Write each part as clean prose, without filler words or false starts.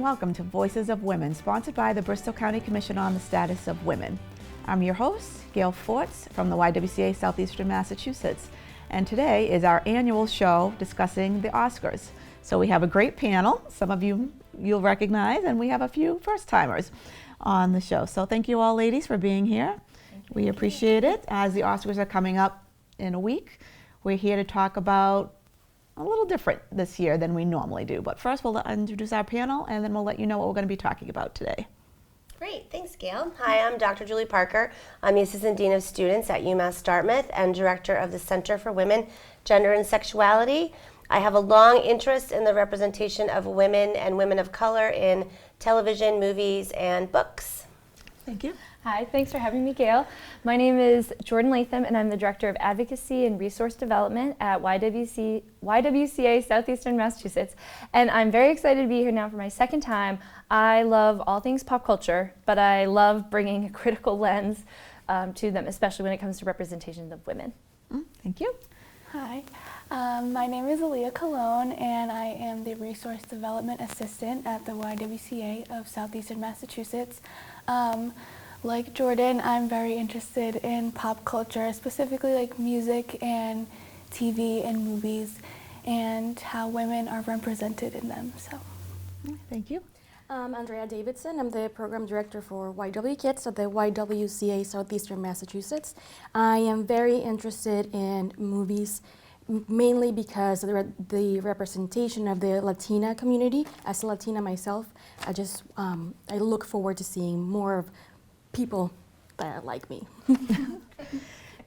and welcome to Voices of Women, sponsored by the Bristol County Commission on the Status of Women. I'm your host, Gail Forts from the YWCA Southeastern Massachusetts, and today is our annual show discussing the Oscars. So we have a great panel, some of you'll recognize, and we have a few first-timers on the show. So thank you all ladies for being here. We appreciate it. As the Oscars are coming up in a week, we're here to talk about a little different this year than we normally do. But first we'll introduce our panel and then we'll let you know what we're going to be talking about today. Great, thanks Gail. Hi, I'm Dr. Juli Parker. I'm the Assistant Dean of Students at UMass Dartmouth and Director of the Center for Women, Gender and Sexuality. I have a long interest in the representation of women and women of color in television, movies, and books. Thank you. Hi, thanks for having me, Gail. My name is Jordan Latham, and I'm the Director of Advocacy and Resource Development at YWCA Southeastern Massachusetts. And I'm very excited to be here now for my second time. I love all things pop culture, but I love bringing a critical lens to them, especially when it comes to representations of women. Thank you. Hi, my name is Aaliyah Cologne, and I am the Resource Development Assistant at the YWCA of Southeastern Massachusetts. Like Jordan, I'm very interested in pop culture, specifically like music and TV and movies, and how women are represented in them. So, thank you. Andrea Davidson. I'm the Program Director for YW Kids at the YWCA Southeastern Massachusetts. I am very interested in movies, mainly because of the representation of the Latina community. As a Latina myself, I look forward to seeing more of people that are like me.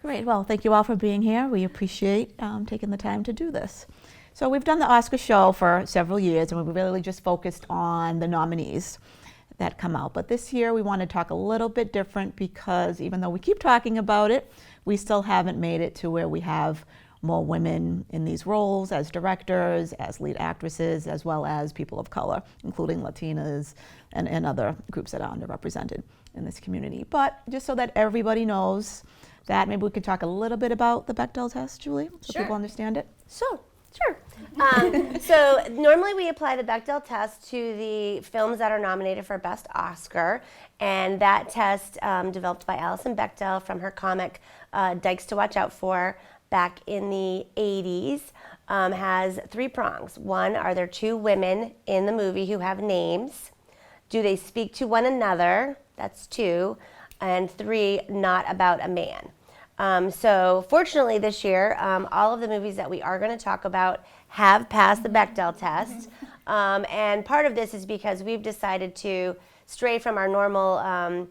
Great. Well, thank you all for being here. We appreciate taking the time to do this. So we've done the Oscar show for several years, and we've really just focused on the nominees that come out. But this year we want to talk a little bit different because even though we keep talking about it, we still haven't made it to where we have more women in these roles as directors, as lead actresses, as well as people of color, including Latinas and other groups that are underrepresented in this community. But just so that everybody knows that, maybe we could talk a little bit about the Bechdel test, Julie, so Sure. people understand it. Sure. So normally we apply the Bechdel test to the films that are nominated for Best Oscar, and that test, developed by Alison Bechdel from her comic Dykes to Watch Out For back in the 80s, has three prongs. One, are there two women in the movie who have names? Do they speak to one another? That's two. And three, not about a man. So fortunately this year, all of the movies that we are going to talk about have passed the Bechdel test. And part of this is because we've decided to stray from our normal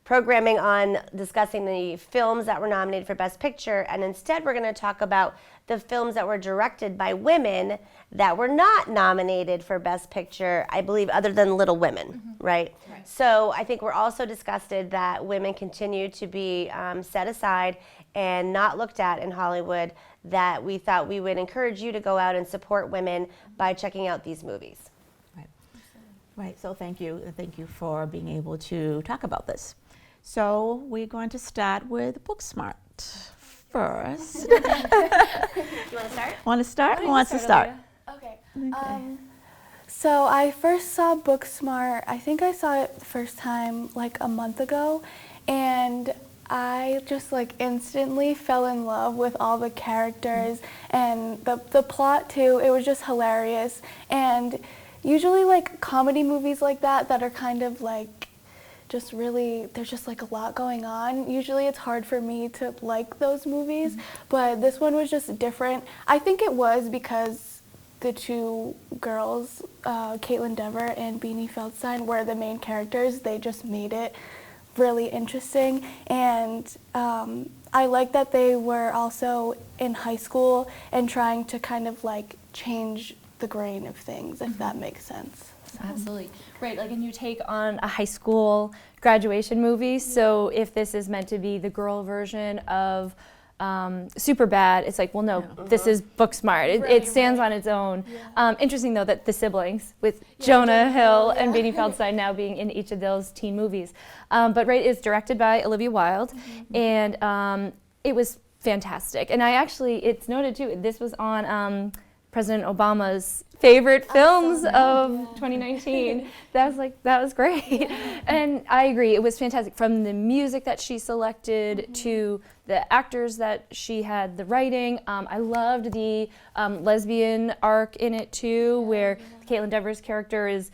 programming on discussing the films that were nominated for Best Picture, and instead we're going to talk about the films that were directed by women that were not nominated for Best Picture, I believe, other than Little Women, right? So I think we're also disgusted that women continue to be set aside and not looked at in Hollywood, that we thought we would encourage you to go out and support women by checking out these movies. Right, so thank you for being able to talk about this. So we're going to start with Booksmart first. You want to start? Want to start? Who wants to start? okay. So I first saw Booksmart, I think I saw it the first time like a month ago, and I just like instantly fell in love with all the characters and the plot too. It was just hilarious. And usually like comedy movies like that are kind of like just really, there's just like a lot going on. Usually it's hard for me to like those movies, but this one was just different. I think it was because the two girls, Caitlin Dever and Beanie Feldstein, were the main characters. They just made it really interesting. And I like that they were also in high school and trying to kind of like change the grain of things, if that makes sense. Absolutely. Right, like, and you take on a high school graduation movie, so if this is meant to be the girl version of Superbad, it's like, well, no, this is Booksmart. It stands on its own. Yeah. Interesting, though, that the siblings, with Jonah Hill and Beanie Feldstein now being in each of those teen movies. But right, it's directed by Olivia Wilde, and it was fantastic. And it's noted, too, this was on President Obama's favorite films of 2019. That was great. And I agree, it was fantastic. From the music that she selected to the actors that she had, the writing. I loved the lesbian arc in it too, where Caitlin Dever's character is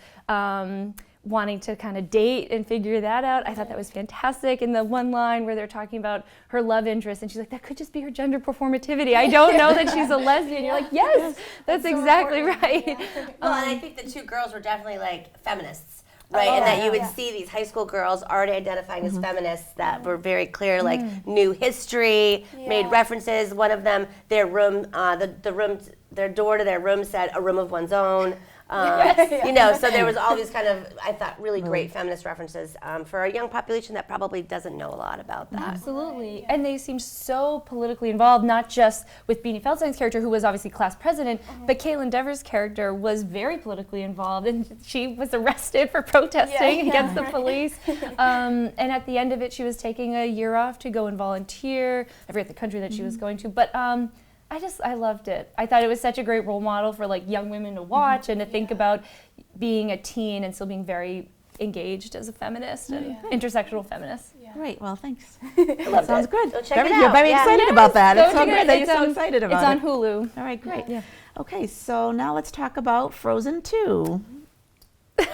wanting to kind of date and figure that out. I thought that was fantastic. And the one line where they're talking about her love interest, and she's like, that could just be her gender performativity. I don't know that she's a lesbian. You're like, yes, that's exactly right. Well, and I think the two girls were definitely like feminists, right? And that you would see these high school girls already identifying as feminists that were very clear, like knew history, made references. One of them, their room, the room, their door to their room said a room of one's own. You know, so there was all these kind of, I thought, really great feminist references for a young population that probably doesn't know a lot about that. Absolutely. And they seemed so politically involved, not just with Beanie Feldstein's character, who was obviously class president, but Caitlin Dever's character was very politically involved, and she was arrested for protesting against the police. And at the end of it, she was taking a year off to go and volunteer. I forget the country that she was going to, but I loved it. I thought it was such a great role model for like young women to watch and to think about being a teen and still being very engaged as a feminist and intersectional feminist. Great. Well, thanks. That Sounds good. So check it out. You're very excited about that. It's so good that you're so on- excited about it. It's on Hulu. All right, great. Yeah. Okay, so now let's talk about Frozen 2.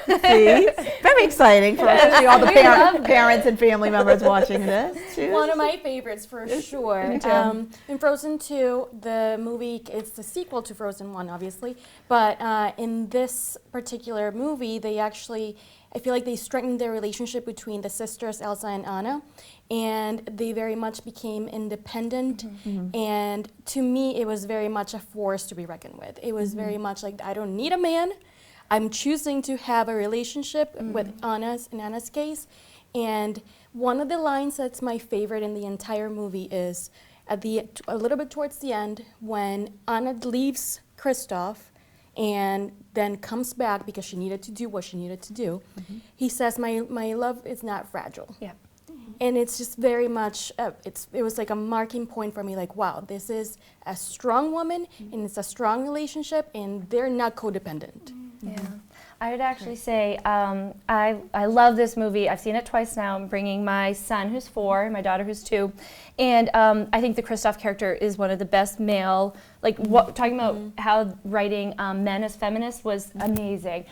See? Very exciting for especially all the parents and family members watching this. Too. One of my favorites for sure. In Frozen 2, the movie, it's the sequel to Frozen 1, obviously, but in this particular movie, they actually, I feel like they strengthened their relationship between the sisters, Elsa and Anna, and they very much became independent, and to me, it was very much a force to be reckoned with. It was very much like, I don't need a man. I'm choosing to have a relationship with Anna's case. And one of the lines that's my favorite in the entire movie is a little bit towards the end when Anna leaves Kristoff and then comes back because she needed to do what she needed to do. He says, my love is not fragile. Yeah. And it's just very much, it was like a marking point for me, like, wow, this is a strong woman, and it's a strong relationship, and they're not codependent. Yeah, I would actually say I love this movie. I've seen it twice now. I'm bringing my son, who's 4, and my daughter, who's 2, and I think the Kristoff character is one of the best male. Like talking about how writing men as feminists was amazing.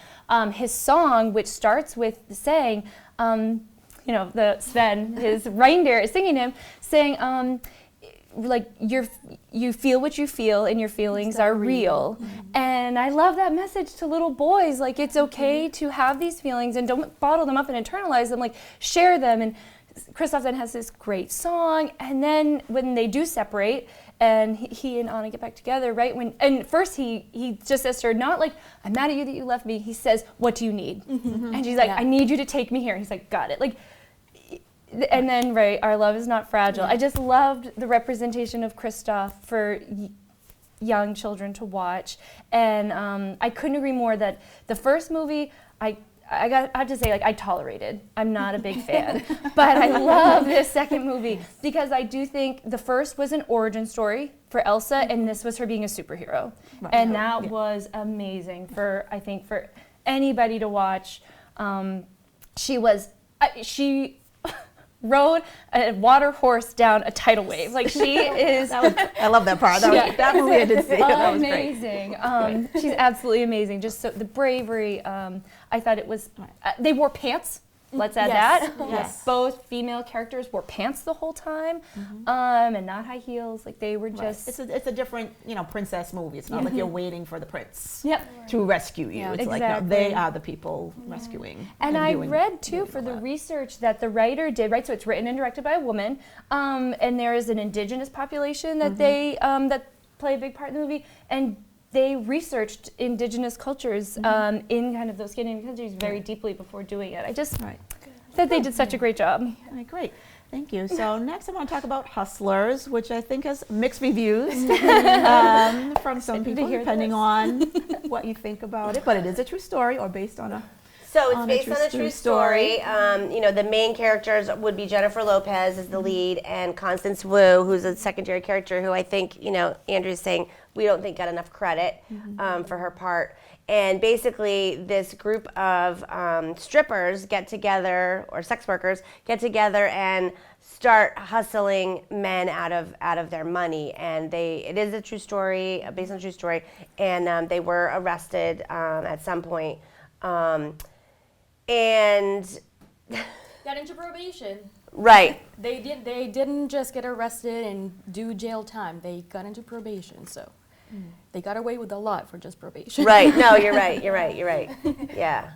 His song, which starts with saying, you know, the Sven, his reindeer, is singing him, saying. Like you feel what you feel and your feelings are real. And I love that message to little boys, like it's okay to have these feelings and don't bottle them up and internalize them, like share them. And Kristoff then has this great song, and then when they do separate and he and Anna get back together, right, and first he just says to her, not like, I'm mad at you that you left me, he says, what do you need? And she's like, I need you to take me here. And he's like, got it. Like, and then, right, our love is not fragile. I just loved the representation of Kristoff for young children to watch. And I couldn't agree more that the first movie, I have to say, like, I tolerated. I'm not a big fan. But I love this second movie because I do think the first was an origin story for Elsa, and this was her being a superhero. Right. And that was amazing for, I think, for anybody to watch. She rode a water horse down a tidal wave. Like she is. I love that part. That movie I did see. That was great. Amazing. She's absolutely amazing. Just so the bravery. I thought it was. They wore pants. Let's add that. Yes. Both female characters wore pants the whole time, and not high heels. Like they were just. It's a different, princess movie. It's not like you're waiting for the prince Yep. to rescue you. It's like no, they are the people rescuing. And I read too for the research that the writer did. Right, so it's written and directed by a woman, and there is an indigenous population that they that play a big part in the movie, and they researched indigenous cultures in kind of those Scandinavian countries very deeply before doing it. I just thought they did such a great job. All right, great. Thank you. So next I want to talk about Hustlers, which I think has mixed reviews from some people, depending on what you think about it. But it is a true story or based on a... So it's based on a true story. The main characters would be Jennifer Lopez as the lead and Constance Wu, who's a secondary character who I think, Andrew's saying we don't think got enough credit for her part. And basically, this group of strippers get together, or sex workers get together and start hustling men out of their money. And it is a true story, based on a true story. And they were arrested at some point. And Got into probation. right. They didn't just get arrested and do jail time. They got into probation, so they got away with a lot for just probation. Right. No, you're right. Yeah.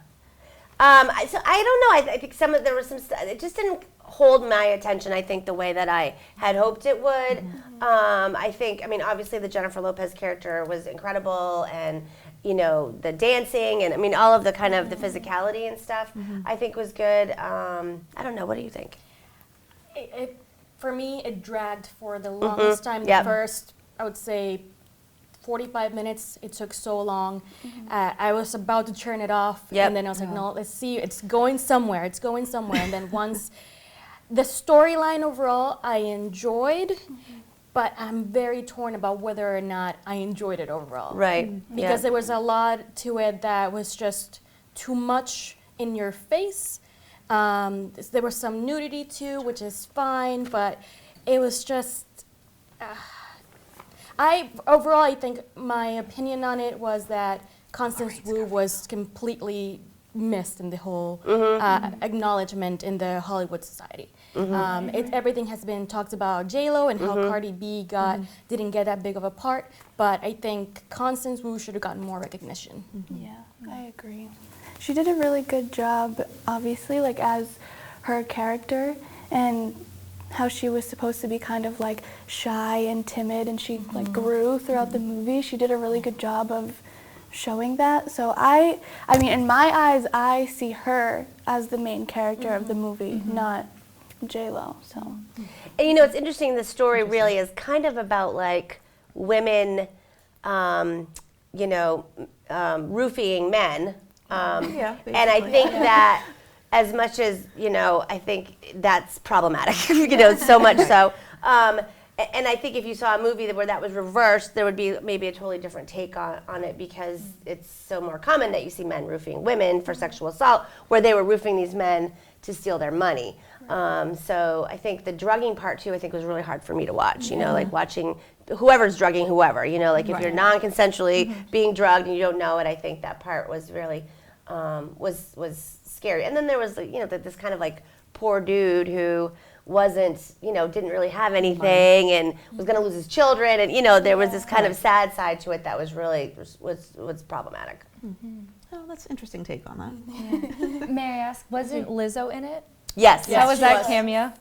So I don't know. I think there was some stuff. It just didn't hold my attention, I think, the way that I had hoped it would. I mean, obviously the Jennifer Lopez character was incredible, and the dancing, and all of the kind of the physicality and stuff, I think was good. I don't know. What do you think? For me, it dragged for the longest time. The Yep. first, I would say, 45 minutes, it took so long. I was about to turn it off, Yep. and then I was like, no, let's see, it's going somewhere. And then once, the storyline overall, I enjoyed, but I'm very torn about whether or not I enjoyed it overall. Right. Because there was a lot to it that was just too much in your face. There was some nudity too, which is fine, but it was just, I think my opinion on it was that Constance Wu was completely missed in the whole acknowledgement in the Hollywood society. Everything has been talked about J-Lo and how Cardi B didn't get that big of a part, but I think Constance Wu should have gotten more recognition. Yeah, I agree. She did a really good job, obviously, like as her character, and how she was supposed to be kind of like shy and timid, and she like grew throughout the movie. She did a really good job of showing that. So I mean, in my eyes, I see her as the main character of the movie, not J-Lo. So. And it's interesting. The story really is kind of about like women, roofing men. And I think that as much as, I think that's problematic, so much so. And I think if you saw a movie where that was reversed, there would be maybe a totally different take on it, because it's so more common that you see men roofing women for sexual assault, where they were roofing these men to steal their money. So I think the drugging part too, I think was really hard for me to watch, like watching whoever's drugging whoever, like if you're non-consensually being drugged and you don't know it, I think that part was really, was scary. And then there was, this kind of like poor dude who wasn't, didn't really have anything and was going to lose his children. And, there was this kind of sad side to it that was really, was problematic. Oh, that's an interesting take on that. May I ask, wasn't Lizzo in it? Yes. How was she that was. cameo?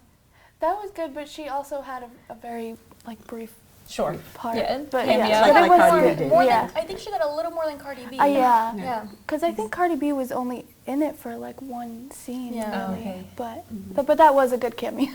That was good, but she also had a very like brief Sure. part. Yeah, But cameo. yeah, Like but it was Cardi B good. did. Yeah. I think she got a little more than Cardi B. Yeah. Yeah. Because I think Cardi B was only in it for like one scene, Yeah. really. Oh, okay. But that was a good cameo.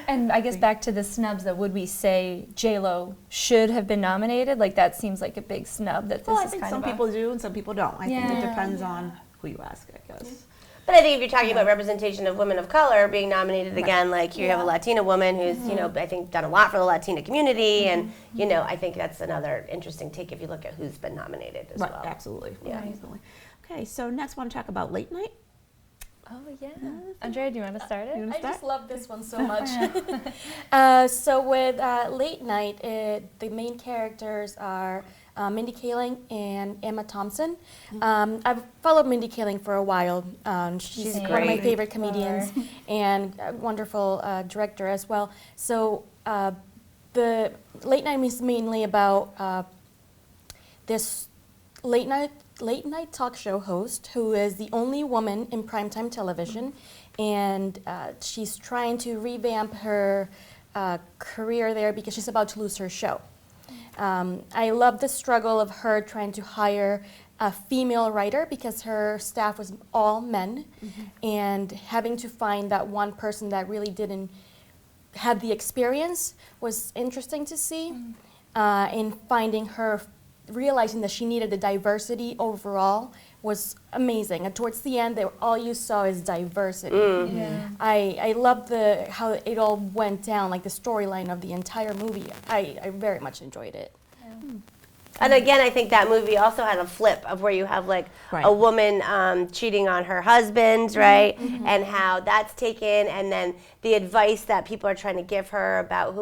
And I guess back to the snubs, that would we say J-Lo should have been nominated? Like that seems like a big snub that this Well, I is think kind some of people do and some people don't. I think it Yeah. depends on who you ask, I guess. But I think if you're talking about representation of women of color being nominated again, like here you have a Latina woman who's, I think done a lot for the Latina community, and, I think that's another interesting take if you look at who's been nominated as Right, well. absolutely. Yeah. Absolutely. Okay, so next I want to talk about late night. Oh yeah. Andrea, do you want to start it? I just love this one so much. So with Late Night, the main characters are Mindy Kaling and Emma Thompson. I've followed Mindy Kaling for a while. She's She's one of my great. favorite comedians and a wonderful director as well. So the Late Night is mainly about this late night talk show host who is the only woman in primetime television, and she's trying to revamp her career there because she's about to lose her show. I love the struggle of her trying to hire a female writer because her staff was all men, and having to find that one person that really didn't have the experience was interesting to see. In finding her, realizing that she needed the diversity overall was amazing. And towards the end, all you saw is diversity. Yeah. I love how it all went down, like the storyline of the entire movie. I very much enjoyed it. And again, I think that movie also had a flip of where you have like Right. a woman cheating on her husband, right? And how that's taken, and then the advice that people are trying to give her about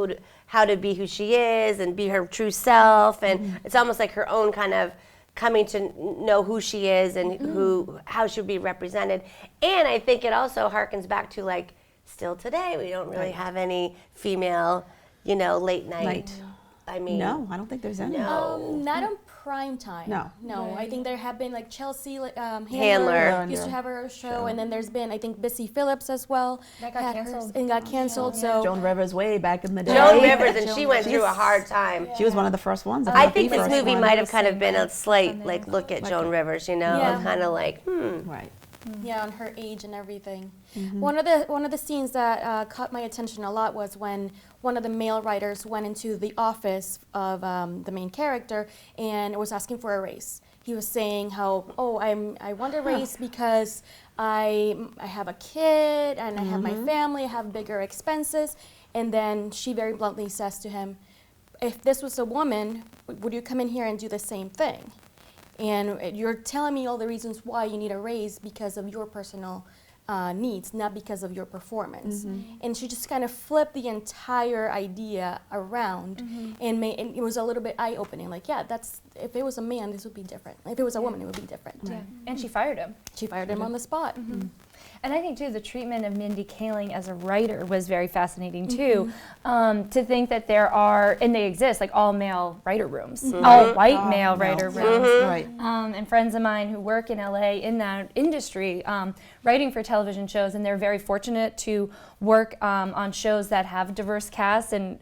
how to be who she is and be her true self. And it's almost like her own kind of coming to know who she is and how she'll be represented. And I think it also harkens back to like still today we don't really have any female, late night. I mean, No, I don't think there's any. Not on prime time. No. I think there have been like Chelsea Handler. used to have her show, and then there's been I think Bissy Phillips as well. That got had hers canceled. and got canceled. So Joan Rivers way back in the day. Joan Rivers, and she went through a hard time. She was one of the first ones. I think the this first movie one. might have kind of been a slight like look at Joan Rivers, Yeah. kind of like, Right. yeah, on her age and everything. One of the scenes that caught my attention a lot was when one of the male writers went into the office of the main character and was asking for a raise. He was saying how, I want a raise because I have a kid and I have my family, I have bigger expenses. And then she very bluntly says to him, if this was a woman, would you come in here and do the same thing? And you're telling me all the reasons why you need a raise because of your personal needs, not because of your performance. And she just kind of flipped the entire idea around, and it was a little bit eye-opening. Like, yeah, if it was a man, this would be different. If it was a woman, it would be different. Yeah. And she fired him. She fired him on the spot. And I think, too, the treatment of Mindy Kaling as a writer was very fascinating, too. To think that there are, and they exist, like all-male writer rooms, all-white male writer rooms. Right. And friends of mine who work in LA in that industry, writing for television shows, and they're very fortunate to work on shows that have diverse casts, and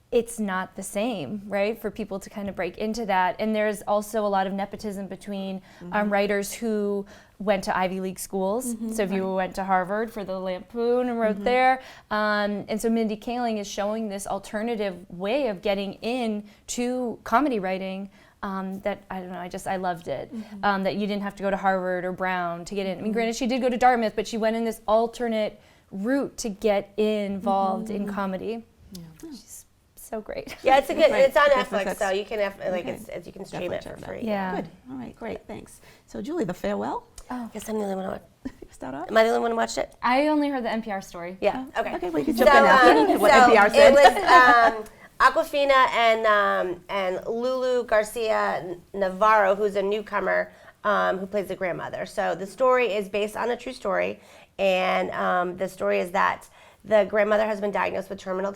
it's not the same, right, for people to kind of break into that. And there's also a lot of nepotism between writers who went to Ivy League schools. So if you went to Harvard for the Lampoon and wrote there. And so Mindy Kaling is showing this alternative way of getting into comedy writing that, I don't know, I loved it. That you didn't have to go to Harvard or Brown to get in. I mean, granted, she did go to Dartmouth, but she went in this alternate route to get involved in comedy. She's so great. yeah, it's a good. Right. It's on Yes, Netflix, that's- so you can okay. you can stream it for free. Yeah. Good. All right, great, thanks. So Julie, The Farewell, Guess I'm the only one. start off? Am I the only one who watched it? I only heard the NPR story. Yeah. Okay. Okay, well, you can jump in after what NPR said. It was Awkwafina and Lulu Garcia Navarro, who's a newcomer who plays the grandmother. So the story is based on a true story, and the story is that the grandmother has been diagnosed with terminal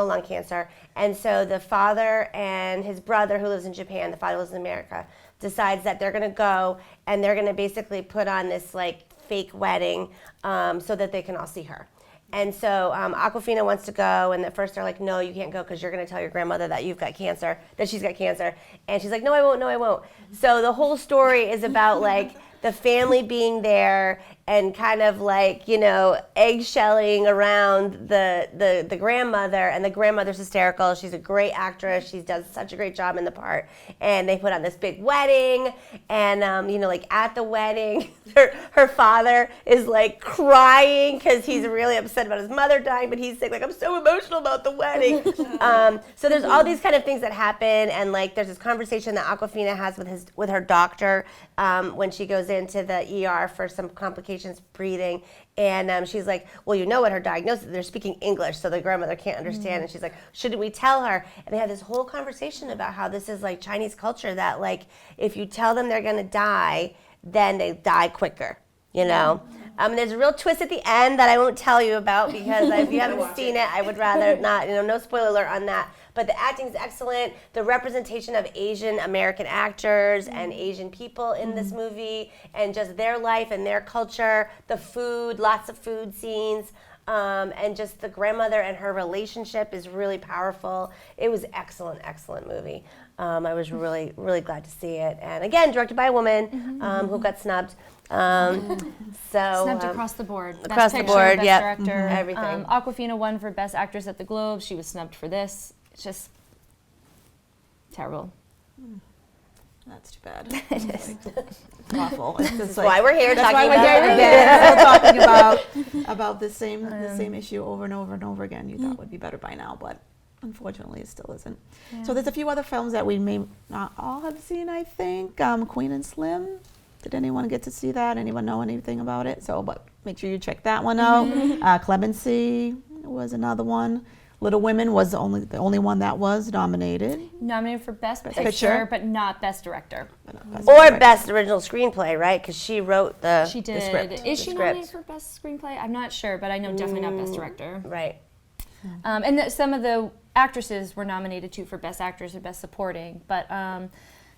lung cancer, and so the father and his brother, who lives in Japan, the father lives in America, decides that they're going to go and they're going to basically put on this like fake wedding so that they can all see her. And so Awkwafina wants to go, and at first they're like, no, you can't go because you're going to tell your grandmother that you've got cancer, that she's got cancer. And she's like, no, I won't. So the whole story is about like the family being there and kind of like, eggshelling around the grandmother, and the grandmother's hysterical. She's a great actress. She does such a great job in the part. And they put on this big wedding, and like at the wedding, her father is like crying because he's really upset about his mother dying, but he's saying like, I'm so emotional about the wedding. So there's all these kind of things that happen, and like there's this conversation that Awkwafina has with her doctor when she goes into the ER for some complications breathing, and she's like, well, you know what her diagnosis is. They're speaking English, so the grandmother can't understand, and she's like, shouldn't we tell her? And they have this whole conversation about how this is like Chinese culture, that like if you tell them they're gonna die, then they die quicker, there's a real twist at the end that I won't tell you about because if you haven't seen it, I would rather not, no spoiler alert on that. But the acting is excellent. The representation of Asian American actors and Asian people in this movie, and just their life and their culture, the food, lots of food scenes, and just the grandmother and her relationship is really powerful. It was excellent movie. I was really, really glad to see it. And again, directed by a woman who got snubbed. Snubbed across the board. Across Best the picture, board, best yep. director. Everything. Awkwafina won for Best Actress at the Globes. She was snubbed for this. It's just terrible. That's too bad. It is. Awful. It's just That's why we're here that's talking why about we're it. here talking about the same issue over and over and over again. You thought would be better by now, but Unfortunately, it still isn't. So there's a few other films that we may not all have seen, I think. Queen and Slim. Did anyone get to see that? Anyone know anything about it? So, but make sure you check that one out. Clemency was another one. Little Women was the only one that was nominated. Nominated for Best Picture. Picture, but not Best Director. Or best original screenplay, right? Because she wrote the She did. script. Is The she script. nominated for Best Screenplay? I'm not sure, but I know definitely not Best Director. right. And some of the actresses were nominated too for Best Actress or Best Supporting, but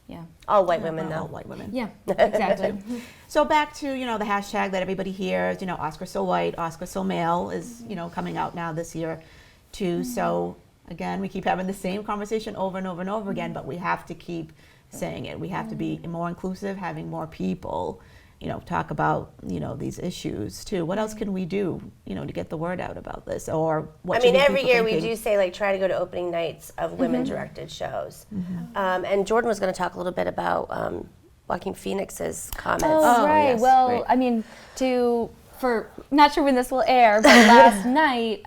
yeah. All white women All though. white women. Yeah, exactly. So back to, the hashtag that everybody hears, Oscar so white, Oscar so male is, coming out now this year too. So again, we keep having the same conversation over and over and over again, but we have to keep saying it. We have to be more inclusive, having more people, talk about, these issues too. What else can we do, to get the word out about this? Or what I should mean, we every be year we thinking? do say like try to go to opening nights of women-directed shows. And Jordan was going to talk a little bit about Joaquin Phoenix's comments. Oh, right. yes, Well, right. I mean, for not sure when this will air, but last night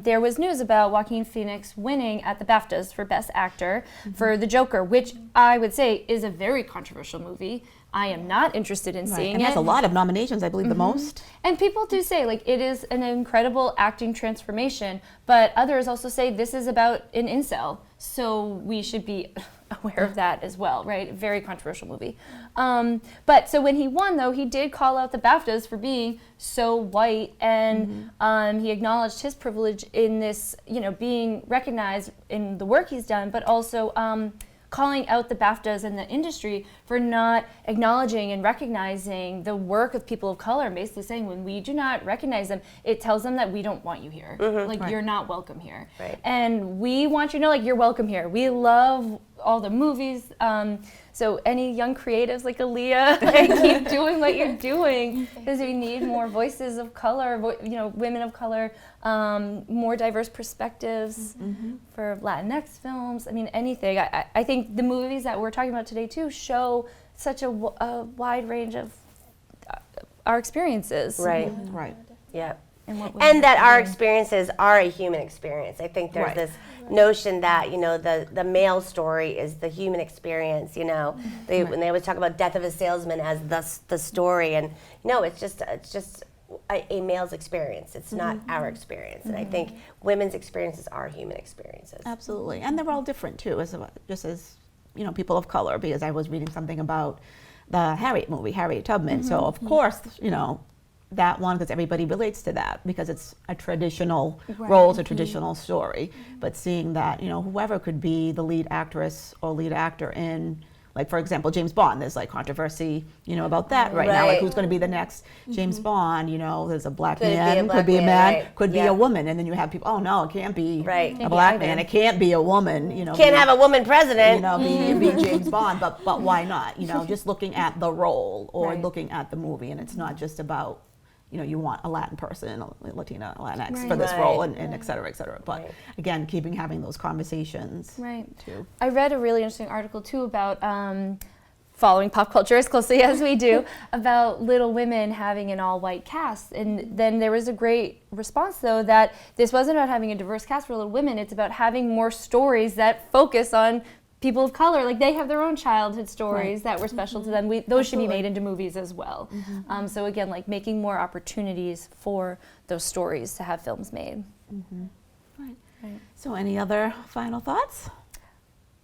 there was news about Joaquin Phoenix winning at the BAFTAs for Best Actor for The Joker, which I would say is a very controversial movie. I am not interested in Right. seeing And it. that's a lot of nominations, I believe the most. And people do say like it is an incredible acting transformation, but others also say this is about an incel, so we should be aware of that as well, right? Very controversial movie. But so when he won, though, he did call out the BAFTAs for being so white, and he acknowledged his privilege in this, being recognized in the work he's done, but also calling out the BAFTAs and the industry for not acknowledging and recognizing the work of people of color, and basically saying when we do not recognize them, it tells them that we don't want you here. Like, Right. you're not welcome here. Right. And we want you to know, like, you're welcome here. We love all the movies. So any young creatives like Aaliyah, like, keep doing what you're doing, because we need more voices of color, women of color, more diverse perspectives for Latinx films. I mean, anything. I think the movies that we're talking about today too show such a wide range of our experiences. Right. Right. Yeah. And, what And that our experiences are a human experience. I think there's Right. this notion that, the male story is the human experience, when they always talk about Death of a Salesman as the story, and it's just a male's experience. It's not our experience. And I think women's experiences are human experiences. Absolutely, and they're all different too, just as people of color. Because I was reading something about the Harriet movie, Harriet Tubman. So of course, that one, because everybody relates to that because it's a traditional role, it's a traditional story. But seeing that, whoever could be the lead actress or lead actor in, like, for example, James Bond, there's like controversy, about that right now. Like, Right. who's going to be the next James Bond? There's a black Could it be a man, black could be a man, man, right. could be Yeah. a woman, and then you have people. Oh no, it can't be Right. a Can't be black either. man. It can't be a woman. Can't have a woman president. Be James Bond, but why not? Just looking at the role or Right. looking at the movie, and it's not just about, you want a Latin person, a Latina, Latinx Right. for this Right. role, and et cetera, et cetera. But Right. again, having those conversations. Right. Too. I read a really interesting article too about following pop culture as closely as we do about Little Women having an all-white cast, and then there was a great response though that this wasn't about having a diverse cast for Little Women. It's about having more stories that focus on people of color. Like, they have their own childhood stories that were special to them. Those should be made into movies as well. So again, like, making more opportunities for those stories to have films made. Right. Right. So, any other final thoughts?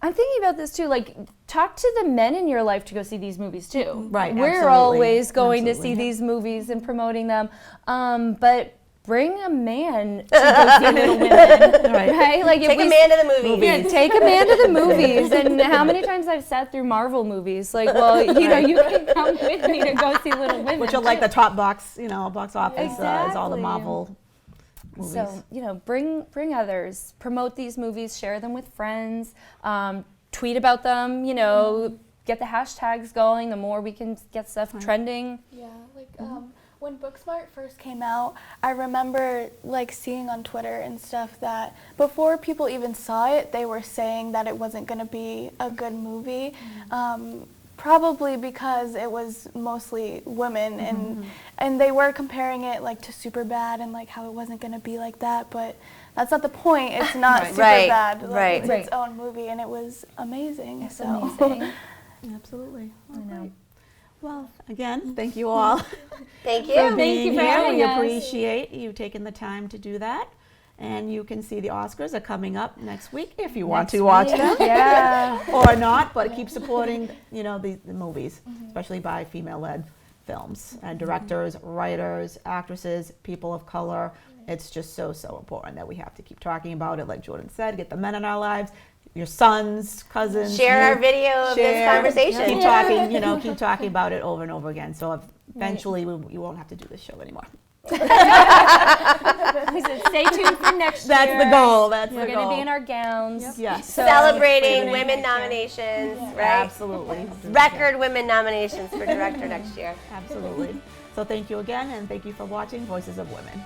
I'm thinking about this too, like, talk to the men in your life to go see these movies too. Right, We're absolutely. always going to Absolutely. see these movies and promoting them, but bring a man to go see Little Women, right? Like, if Take we a man to the movies. Yeah, take a man to the movies. And how many times I've sat through Marvel movies? Like, well, you can come with me to go see Little Women. Which are like the top box, box office is all the Exactly. Marvel movies. So, bring others, promote these movies, share them with friends, tweet about them, get the hashtags going. The more we can get stuff trending. Yeah, like when Booksmart first came out, I remember like seeing on Twitter and stuff that before people even saw it, they were saying that it wasn't going to be a good movie. probably because it was mostly women, and they were comparing it like to Superbad and like how it wasn't going to be like that, but that's not the point. It's not Superbad. Like, it's its own movie, and it was amazing. It's so. amazing. Absolutely. I know. Well, again, thank you all Thank for you. being for here. having We us. appreciate you taking the time to do that. And you can see the Oscars are coming up next week if you want to watch them. Yeah. Or not, but keep supporting, you know, the movies, especially by female-led films and directors, writers, actresses, people of color. It's just so important that we have to keep talking about it. Like Jordan said, get the men in our lives, your sons, cousins. Share our video of this conversation. Keep talking, you know, keep talking about it over and over again. So eventually you won't have to do this show anymore. Stay tuned for next year. That's the goal. That's We're the going goal. to be in our gowns. Yes. Celebrating women nominations, right? Absolutely. Record women nominations for director next year. Absolutely. So thank you again, and thank you for watching Voices of Women.